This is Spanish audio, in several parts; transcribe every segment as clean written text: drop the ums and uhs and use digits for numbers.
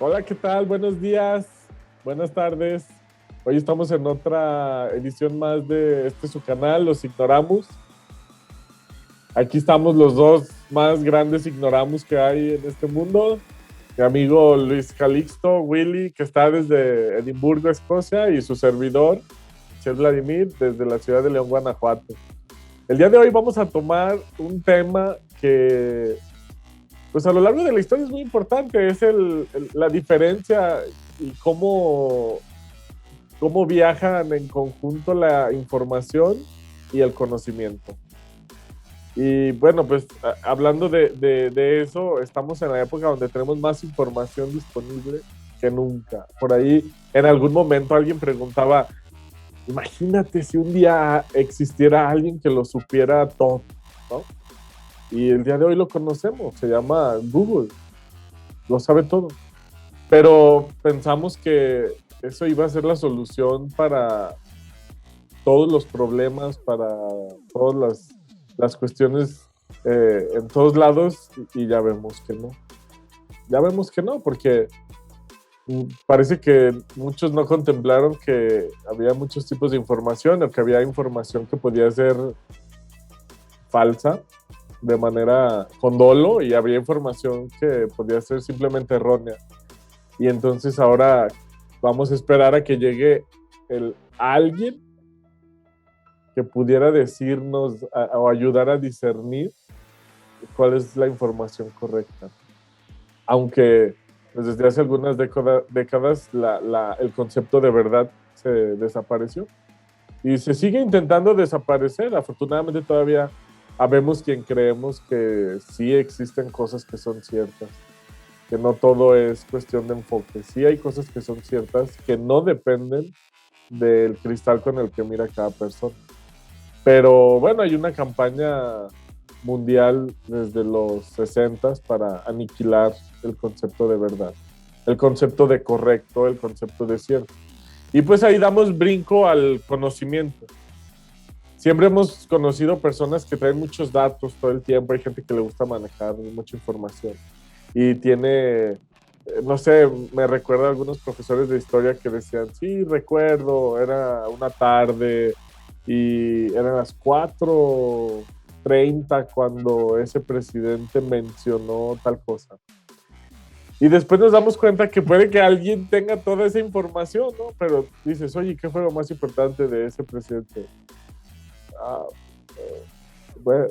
Hola, ¿qué tal? Buenos días, buenas tardes. Hoy estamos en otra edición más de su canal, Los Ignoramos. Aquí estamos los dos más grandes ignoramos que hay en este mundo. Mi amigo Luis Calixto, Willy, que está desde Edimburgo, Escocia, y su servidor, Chef Vladimir, desde la ciudad de León, Guanajuato. El día de hoy vamos a tomar un tema que, pues a lo largo de la historia es muy importante, es la diferencia y cómo viajan en conjunto la información y el conocimiento. Y bueno, pues hablando de eso, estamos en la época donde tenemos más información disponible que nunca. Por ahí, en algún momento alguien preguntaba, imagínate si un día existiera alguien que lo supiera todo, ¿no? Y el día de hoy lo conocemos, se llama Google, lo sabe todo. Pero pensamos que eso iba a ser la solución para todos los problemas, para todas las cuestiones en todos lados, y ya vemos que no. Ya vemos que no, porque parece que muchos no contemplaron que había muchos tipos de información, o que había información que podía ser falsa de manera con dolo, y había información que podía ser simplemente errónea. Y entonces ahora vamos a esperar a que llegue alguien que pudiera decirnos o ayudar a discernir cuál es la información correcta. Aunque pues, desde hace algunas décadas el concepto de verdad se desapareció. Y se sigue intentando desaparecer. Afortunadamente todavía habemos quien creemos que sí existen cosas que son ciertas, que no todo es cuestión de enfoque. Sí hay cosas que son ciertas, que no dependen del cristal con el que mira cada persona. Pero bueno, hay una campaña mundial desde los 60 para aniquilar el concepto de verdad, el concepto de correcto, el concepto de cierto. Y pues ahí damos brinco al conocimiento. Siempre hemos conocido personas que traen muchos datos todo el tiempo, hay gente que le gusta manejar mucha información. Y tiene, no sé, me recuerda a algunos profesores de historia que decían, sí, recuerdo, era una tarde y eran las 4:30 cuando ese presidente mencionó tal cosa. Y después nos damos cuenta que puede que alguien tenga toda esa información, ¿no? Pero dices, oye, ¿qué fue lo más importante de ese presidente? Bueno,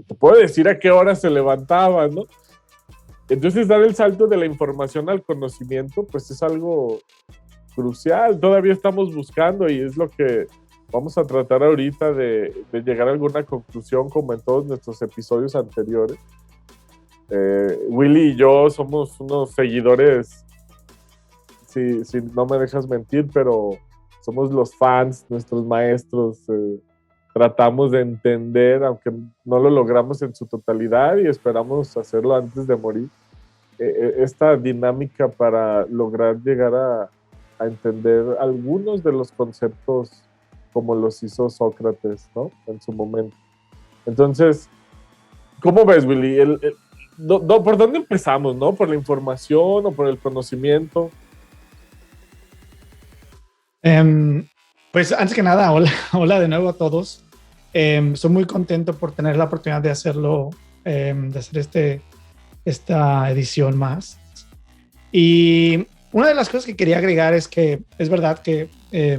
te puedo decir a qué hora se levantaba, ¿no? Entonces dar el salto de la información al conocimiento, pues es algo crucial. Todavía estamos buscando y es lo que vamos a tratar ahorita de llegar a alguna conclusión, como en todos nuestros episodios anteriores. Willy y yo somos unos seguidores, si no me dejas mentir, pero somos los fans, nuestros maestros. Tratamos de entender, aunque no lo logramos en su totalidad y esperamos hacerlo antes de morir, esta dinámica para lograr llegar a entender algunos de los conceptos como los hizo Sócrates, ¿no? En su momento. Entonces, ¿cómo ves, Willy? ¿Por dónde empezamos, no? ¿Por la información o por el conocimiento? Pues antes que nada, hola de nuevo a todos. Estoy muy contento por tener la oportunidad de hacerlo, de hacer esta edición más. Y una de las cosas que quería agregar es que es verdad que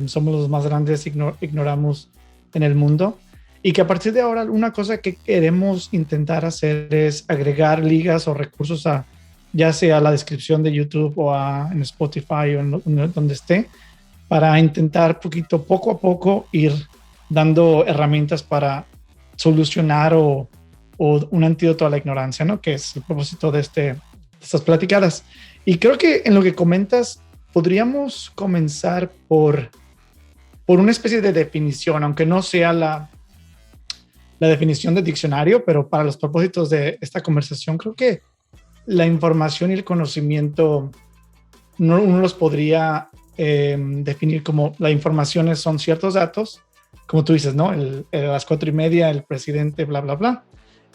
somos los más grandes ignoramos en el mundo, y que a partir de ahora una cosa que queremos intentar hacer es agregar ligas o recursos ya sea a la descripción de YouTube o en Spotify o en donde esté, para intentar poco a poco ir dando herramientas para solucionar o un antídoto a la ignorancia, ¿no? Que es el propósito de estas platicadas. Y creo que en lo que comentas, podríamos comenzar por una especie de definición, aunque no sea la definición de diccionario, pero para los propósitos de esta conversación, creo que la información y el conocimiento uno los podría definir como la información son ciertos datos, como tú dices, ¿no? A las 4:30 el presidente, bla, bla, bla.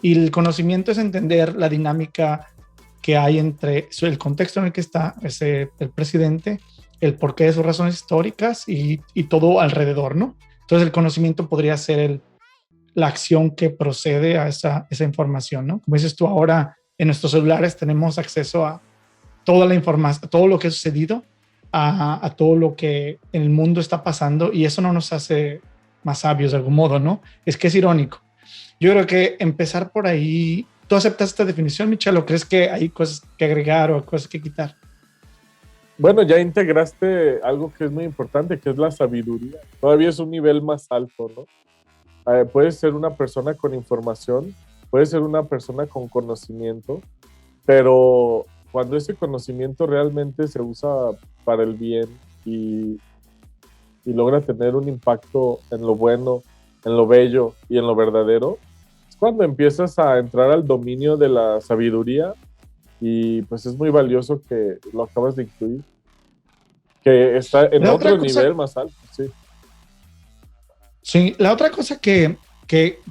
Y el conocimiento es entender la dinámica que hay entre el contexto en el que está el presidente, el porqué de sus razones históricas y todo alrededor, ¿no? Entonces el conocimiento podría ser la acción que procede a esa información, ¿no? Como dices tú, ahora en nuestros celulares tenemos acceso a toda la información, a todo lo que ha sucedido, a todo lo que en el mundo está pasando, y eso no nos hace más sabios de algún modo, ¿no? Es que es irónico. Yo creo que empezar por ahí. ¿Tú aceptas esta definición, Michelle, o crees que hay cosas que agregar o cosas que quitar? Bueno, ya integraste algo que es muy importante, que es la sabiduría. Todavía es un nivel más alto, ¿no? Puedes ser una persona con información, puedes ser una persona con conocimiento, pero cuando ese conocimiento realmente se usa para el bien y logra tener un impacto en lo bueno, en lo bello y en lo verdadero, es cuando empiezas a entrar al dominio de la sabiduría, y pues es muy valioso que lo acabas de incluir, que está en otro nivel más alto, sí. Sí, la otra cosa que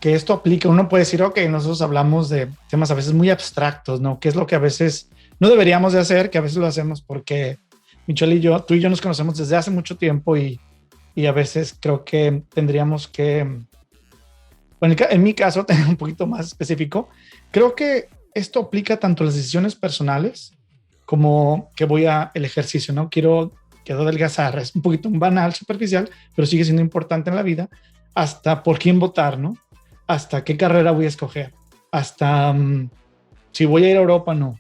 esto aplica, uno puede decir, ok, nosotros hablamos de temas a veces muy abstractos, ¿no? Que es lo que a veces no deberíamos de hacer, que a veces lo hacemos porque Michelle y yo, tú y yo nos conocemos desde hace mucho tiempo y a veces creo que tendríamos que, bueno, en mi caso, tener un poquito más específico, creo que esto aplica tanto a las decisiones personales como que voy a el ejercicio, ¿no? Quiero adelgazar, es un poquito banal, superficial, pero sigue siendo importante en la vida, hasta por quién votar, ¿no? Hasta qué carrera voy a escoger, hasta si voy a ir a Europa, no.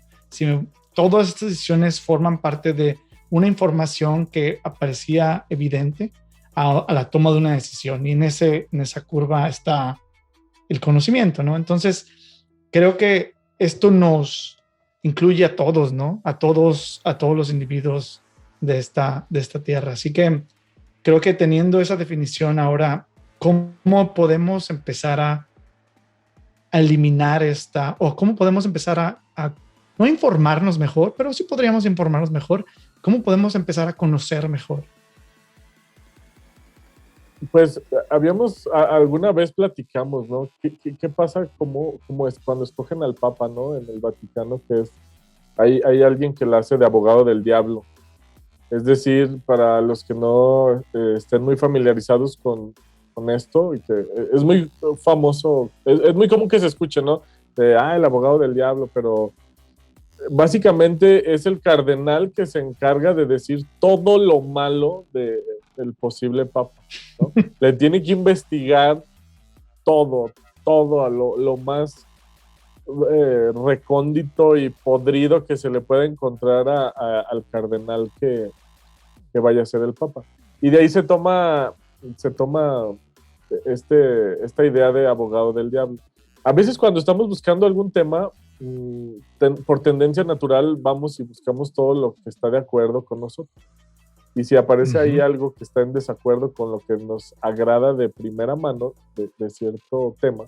Todas estas decisiones forman parte de una información que aparecía evidente a la toma de una decisión, y en esa curva está el conocimiento, ¿no? Entonces, creo que esto nos incluye a todos, ¿no? A todos los individuos de esta tierra. Así que creo que teniendo esa definición ahora, ¿cómo podemos empezar a eliminar o cómo podemos empezar a no informarnos mejor, pero sí podríamos informarnos mejor? ¿Cómo podemos empezar a conocer mejor? Pues alguna vez platicamos, ¿no? ¿Qué pasa como es cuando escogen al Papa, ¿no? En el Vaticano, que hay alguien que la hace de abogado del diablo. Es decir, para los que no estén muy familiarizados con esto, y que es muy famoso, es muy común que se escuche, ¿no? El abogado del diablo, pero básicamente es el cardenal que se encarga de decir todo lo malo del posible papa, ¿no? Le tiene que investigar todo a lo más recóndito y podrido que se le pueda encontrar al cardenal que vaya a ser el papa. Y de ahí se toma esta idea de abogado del diablo. A veces cuando estamos buscando algún tema, por tendencia natural vamos y buscamos todo lo que está de acuerdo con nosotros. Y si aparece ahí algo que está en desacuerdo con lo que nos agrada de primera mano de cierto tema,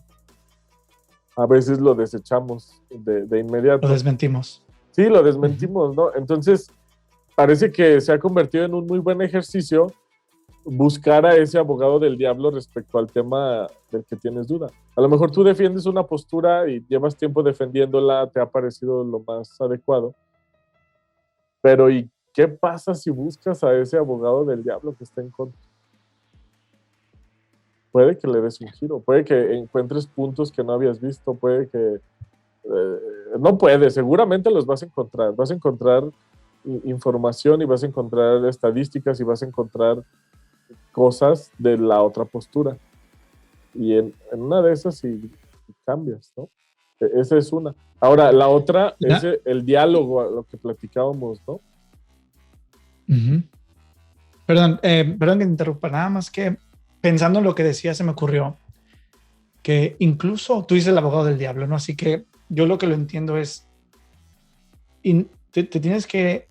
a veces lo desechamos de inmediato. Lo desmentimos. Sí, lo desmentimos, ¿no? Entonces, parece que se ha convertido en un muy buen ejercicio buscar a ese abogado del diablo respecto al tema del que tienes duda. A lo mejor tú defiendes una postura y llevas tiempo defendiéndola, te ha parecido lo más adecuado, pero ¿y qué pasa si buscas a ese abogado del diablo que está en contra? Puede que le des un giro, puede que encuentres puntos que no habías visto, puede que... seguramente los vas a encontrar información y vas a encontrar estadísticas y vas a encontrar cosas de la otra postura, y en una de esas sí cambias, ¿no? Esa es una. Ahora, la otra es el diálogo, lo que platicábamos, ¿no? Perdón que te interrumpa, nada más que pensando en lo que decía, se me ocurrió que incluso tú dices el abogado del diablo, ¿no? Así que yo lo que lo entiendo es te tienes que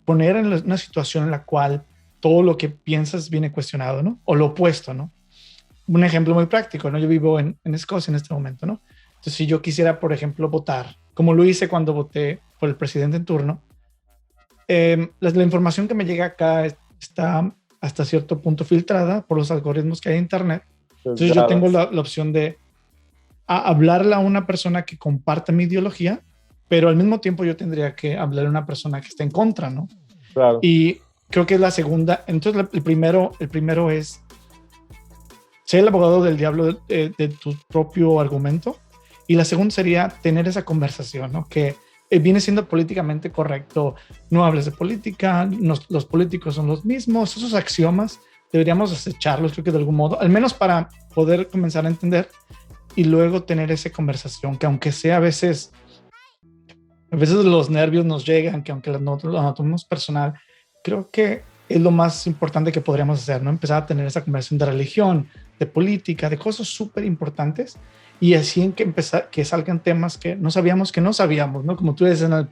poner en una situación en la cual todo lo que piensas viene cuestionado, ¿no? O lo opuesto, ¿no? Un ejemplo muy práctico, ¿no? Yo vivo en Escocia en este momento, ¿no? Entonces, si yo quisiera, por ejemplo, votar, como lo hice cuando voté por el presidente en turno, la información que me llega acá está hasta cierto punto filtrada por los algoritmos que hay en Internet. Entonces, yo tengo la opción de a hablarle a una persona que comparte mi ideología, pero al mismo tiempo yo tendría que hablarle a una persona que está en contra, ¿no? Claro. Y creo que es la segunda. Entonces, el primero es ser el abogado del diablo de tu propio argumento. Y la segunda sería tener esa conversación, ¿no? Que viene siendo políticamente correcto. No hables de política, los políticos son los mismos, esos axiomas deberíamos desecharlos, creo que de algún modo, al menos para poder comenzar a entender y luego tener esa conversación, que aunque sea a veces los nervios nos llegan, que aunque lo tomemos personal, creo que es lo más importante que podríamos hacer, ¿no? Empezar a tener esa conversación de religión, de política, de cosas súper importantes y así en que empezar, que salgan temas que no sabíamos, ¿no? Como tú dices en la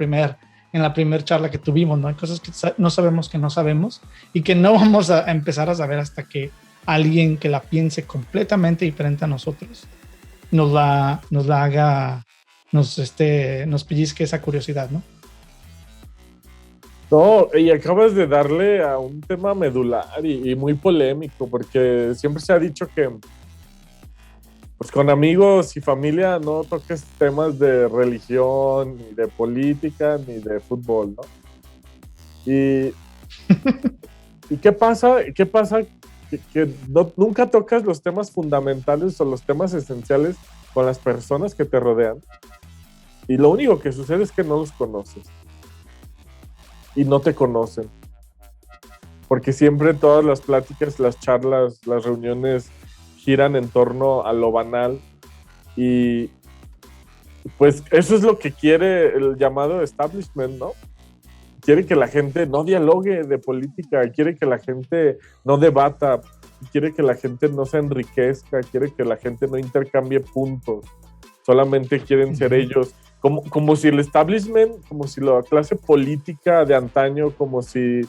primera charla que tuvimos, ¿no? Hay cosas que no sabemos que no sabemos y que no vamos a empezar a saber hasta que alguien que la piense completamente diferente a nosotros nos la haga, nos pellizque esa curiosidad, ¿no? No, y acabas de darle a un tema medular y muy polémico, porque siempre se ha dicho que pues con amigos y familia no toques temas de religión, ni de política, ni de fútbol, ¿no? Y, ¿y qué pasa? ¿Qué pasa? Que nunca tocas los temas fundamentales o los temas esenciales con las personas que te rodean. Y lo único que sucede es que no los conoces. Y no te conocen. Porque siempre todas las pláticas, las charlas, las reuniones giran en torno a lo banal. Y pues eso es lo que quiere el llamado establishment, ¿no? Quiere que la gente no dialogue de política, quiere que la gente no debata, quiere que la gente no se enriquezca, quiere que la gente no intercambie puntos, solamente quieren ser ellos, como si el establishment, como si la clase política de antaño, como si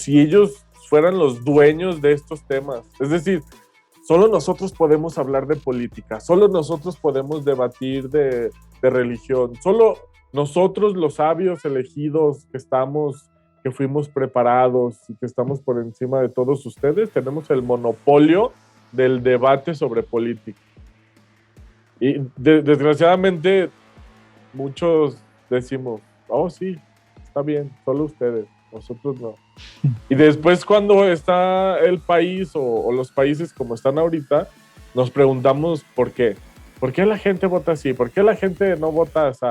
ellos fueran los dueños de estos temas. Es decir, solo nosotros podemos hablar de política, solo nosotros podemos debatir de religión, solo nosotros los sabios elegidos que fuimos preparados y que estamos por encima de todos ustedes, tenemos el monopolio del debate sobre política. Y desgraciadamente muchos decimos, oh sí, está bien, solo ustedes, nosotros no. Y después cuando está el país o los países como están ahorita, nos preguntamos por qué. ¿Por qué la gente vota así? ¿Por qué la gente no vota así?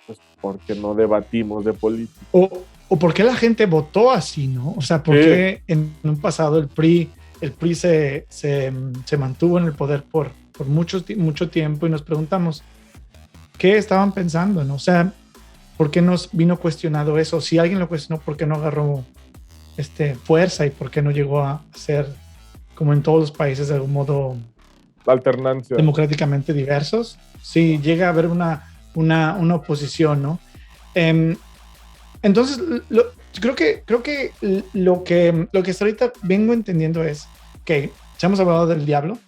Pues porque no debatimos de política. O por qué la gente votó así, ¿no? O sea, ¿por qué en un pasado el PRI se mantuvo en el poder por mucho tiempo y nos preguntamos qué estaban pensando, ¿no? O sea, ¿por qué nos vino cuestionado eso? Si alguien lo cuestionó, ¿por qué no agarró fuerza y por qué no llegó a ser, como en todos los países, de algún modo la alternancia democráticamente diversos? Sí, llega a haber una oposición, ¿no? Entonces, creo que lo que hasta ahorita vengo entendiendo es que ya hemos hablado del diablo,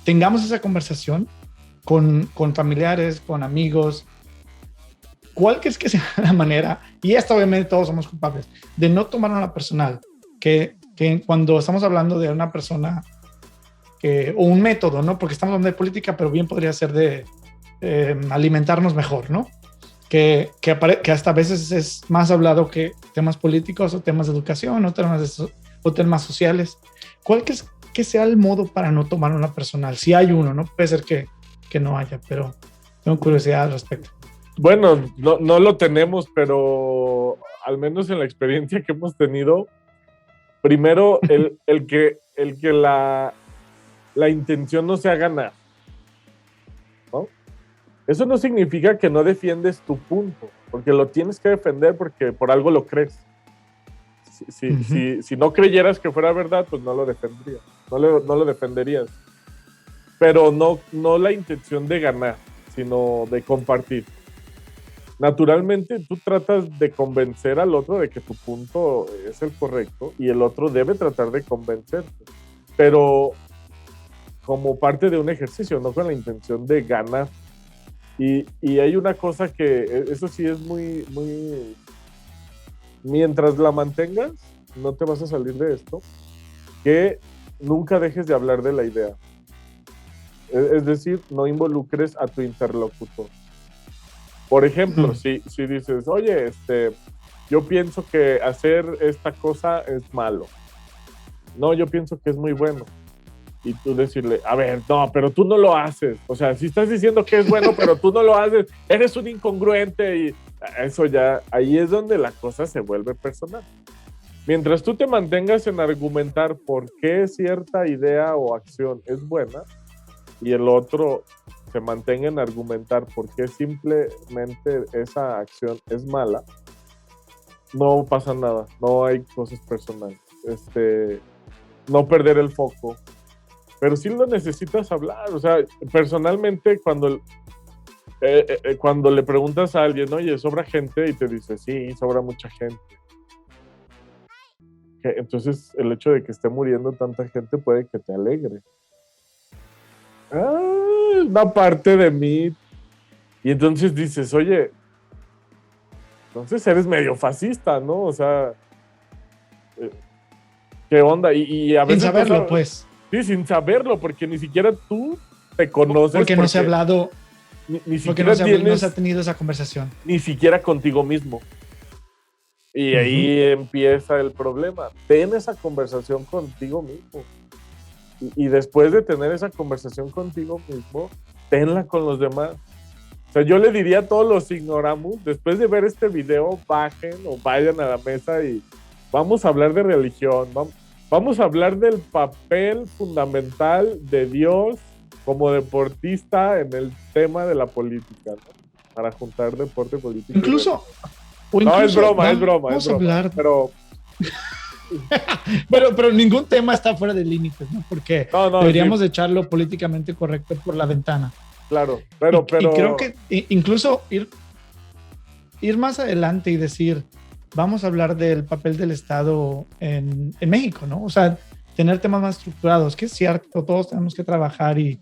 tengamos esa conversación con familiares, con amigos. ¿Cuál crees que sea la manera? Y esto obviamente todos somos culpables, de no tomar a la personal, que cuando estamos hablando de una persona o un método, ¿no? Porque estamos hablando de política, pero bien podría ser de alimentarnos mejor, ¿no? Que hasta a veces es más hablado que temas políticos o temas de educación o temas sociales. ¿Cuál crees que sea el modo para no tomar una personal? Si hay uno, ¿no? Puede ser que no haya, pero tengo curiosidad al respecto. Bueno, no lo tenemos, pero al menos en la experiencia que hemos tenido, primero el que la intención no sea ganar, ¿no? Eso no significa que no defiendes tu punto, porque lo tienes que defender porque por algo lo crees. Si no creyeras que fuera verdad, pues no lo defenderías, no lo defenderías. Pero no la intención de ganar, sino de compartir. Naturalmente, tú tratas de convencer al otro de que tu punto es el correcto y el otro debe tratar de convencerte, pero como parte de un ejercicio, no con la intención de ganar. Y hay una cosa que, eso sí es muy, muy... Mientras la mantengas, no te vas a salir de esto, que nunca dejes de hablar de la idea. Es decir, no involucres a tu interlocutor. Por ejemplo, si dices, oye, yo pienso que hacer esta cosa es malo. No, yo pienso que es muy bueno. Y tú decirle, a ver, no, pero tú no lo haces. O sea, si estás diciendo que es bueno, pero tú no lo haces, eres un incongruente. Y eso ya, ahí es donde la cosa se vuelve personal. Mientras tú te mantengas en argumentar por qué cierta idea o acción es buena y el otro se mantenga en argumentar por qué simplemente esa acción es mala, no pasa nada, no hay cosas personales. No perder el foco. Pero sí lo necesitas hablar. O sea, personalmente cuando le preguntas a alguien, oye, ¿sobra gente? Y te dice, sí, sobra mucha gente. Entonces, el hecho de que esté muriendo tanta gente puede que te alegre. Una parte de mí. Y entonces dices, oye, entonces eres medio fascista, ¿no? O sea, ¿qué onda? Y a veces sin saberlo, pues. Sí, sin saberlo, porque ni siquiera tú te conoces. Porque no se ha hablado. Ni siquiera no se ha tenido esa conversación. Ni siquiera contigo mismo. Y ahí empieza el problema. Ten esa conversación contigo mismo. Y después de tener esa conversación contigo mismo, tenla con los demás. O sea, yo le diría a todos los ignoramos, después de ver este video, bajen o vayan a la mesa y vamos a hablar de religión. Vamos a hablar del papel fundamental de Dios como deportista en el tema de la política, ¿no? Para juntar deporte y política. Incluso no, es broma. Vamos a hablar. Pero ningún tema está fuera de límites, ¿no? Porque deberíamos de echarlo políticamente correcto por la ventana. Claro, pero y creo que incluso ir más adelante y decir, vamos a hablar del papel del Estado en México, ¿no? O sea, tener temas más estructurados, que es cierto, todos tenemos que trabajar y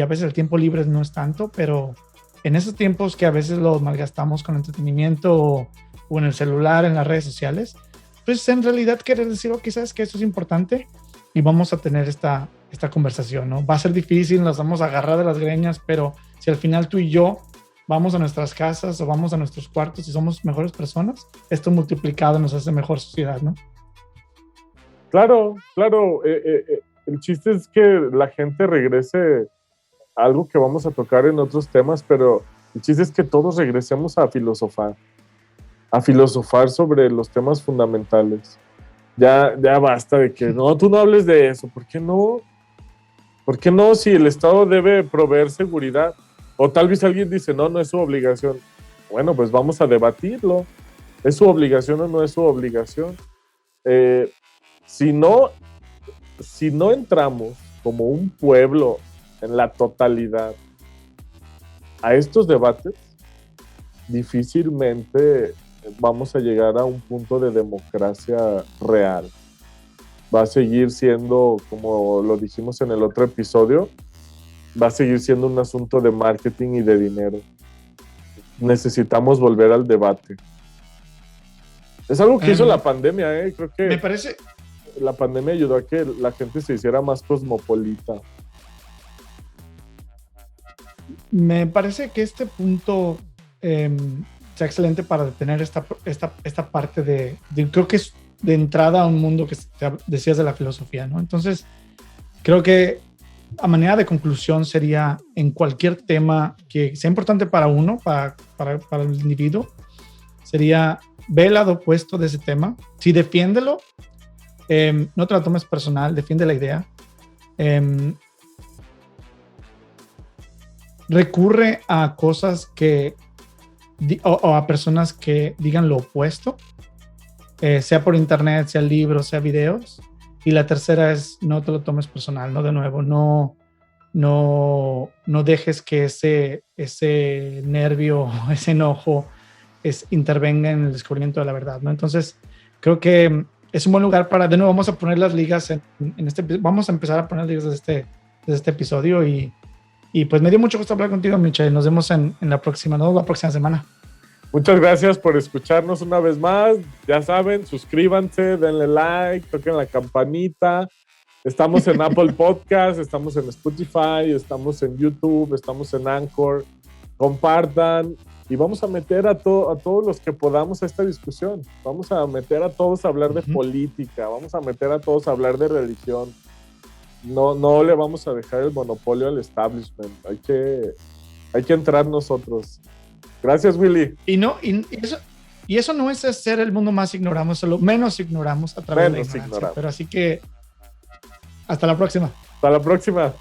a veces el tiempo libre no es tanto, pero en esos tiempos que a veces los malgastamos con entretenimiento o en el celular, en las redes sociales, pues en realidad querer decir, quizás que eso es importante y vamos a tener esta conversación, ¿no? Va a ser difícil, nos vamos a agarrar de las greñas, pero si al final tú y yo vamos a nuestras casas o vamos a nuestros cuartos y somos mejores personas, esto multiplicado nos hace mejor sociedad, ¿no? Claro. El chiste es que la gente regrese a algo que vamos a tocar en otros temas, pero el chiste es que todos regresemos a filosofar sobre los temas fundamentales. Ya basta de que no, tú no hables de eso. ¿Por qué no? ¿Por qué no? Si el Estado debe proveer seguridad. O tal vez alguien dice, no es su obligación. Bueno, pues vamos a debatirlo. ¿Es su obligación o no es su obligación? Si no entramos como un pueblo en la totalidad a estos debates, difícilmente vamos a llegar a un punto de democracia real. Va a seguir siendo, como lo dijimos en el otro episodio, va a seguir siendo un asunto de marketing y de dinero. Necesitamos volver al debate. Es algo que hizo la pandemia, creo que me parece la pandemia ayudó a que la gente se hiciera más cosmopolita. Me parece que este punto sea excelente para detener esta parte de creo que es de entrada a un mundo que decías de la filosofía, ¿no? Entonces, creo que a manera de conclusión sería en cualquier tema que sea importante para uno, para el individuo, sería ve el lado opuesto de ese tema. Sí, defiéndelo, no te la tomes personal, defiende la idea. Recurre a cosas o a personas que digan lo opuesto, sea por internet, sea libros, sea videos. Y la tercera es no te lo tomes personal, ¿no? De nuevo, no dejes que ese nervio, ese enojo intervenga en el descubrimiento de la verdad, ¿no? Entonces, creo que es un buen lugar para, de nuevo, vamos a poner las ligas vamos a empezar a poner ligas desde este episodio y pues me dio mucho gusto hablar contigo, Michelle. Nos vemos en la próxima semana. Muchas gracias por escucharnos una vez más. Ya saben, suscríbanse, denle like, toquen la campanita. Estamos en Apple Podcast, estamos en Spotify, estamos en YouTube, estamos en Anchor. Compartan y vamos a meter a todos los que podamos a esta discusión. Vamos a meter a todos a hablar de política, vamos a meter a todos a hablar de religión. No le vamos a dejar el monopolio al establishment. Hay que entrar nosotros. Gracias, Willy. Y eso no es hacer el mundo más ignoramos, solo menos ignoramos a través de la ignorancia. Pero así que hasta la próxima. Hasta la próxima.